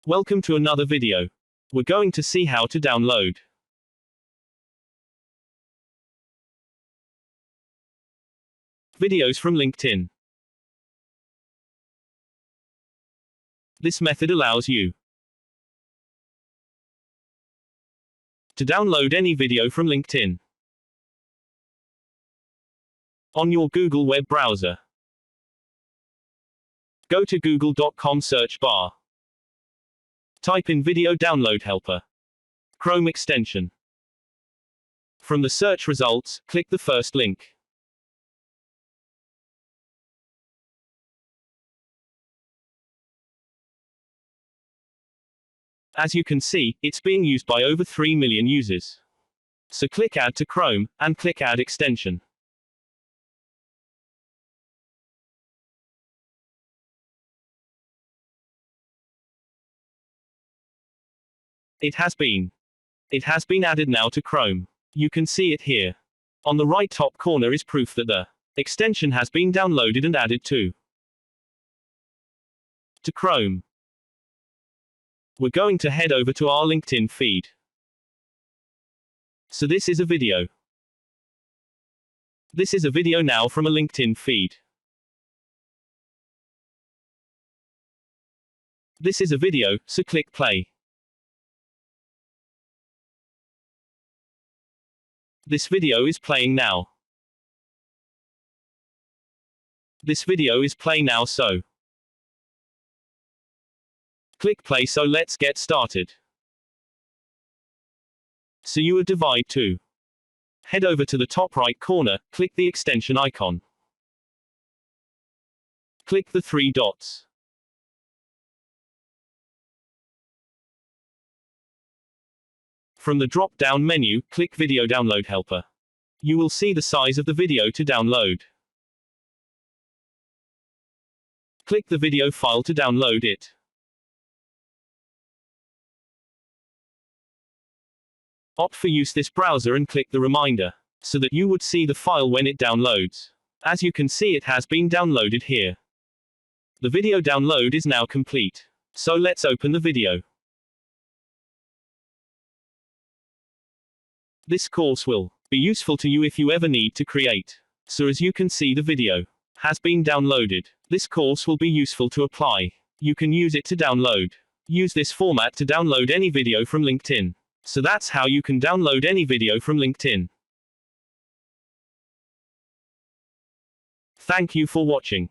Welcome to another video. We're going to see how to download videos from LinkedIn. This method allows you to download any video from LinkedIn on your Google web browser. Go to google.com search bar. Type in Video Download Helper. Chrome extension. From the search results, click the first link. As you can see, it's being used by over 3 million users. So click Add to Chrome, and click Add Extension. It has been added now to Chrome. You can see it here. On the right top corner is proof that the extension has been downloaded and added to Chrome. We're going to head over to our LinkedIn feed. So this is a video. This is a video now from a LinkedIn feed. This is a video, so click play. This video is playing now. This video is playing now, so click play. So let's get started. So you would divide to head over to the top right corner, click the extension icon. Click the three dots. From the drop-down menu, click Video Download Helper. You will see the size of the video to download. Click the video file to download it. Opt for use this browser and click the reminder, so that you would see the file when it downloads. As you can see, it has been downloaded here. The video download is now complete. So let's open the video. This course will be useful to you if you ever need to create. So as you can see, the video has been downloaded. This course will be useful to apply. You can use it to download. Use this format to download any video from LinkedIn. So that's how you can download any video from LinkedIn. Thank you for watching.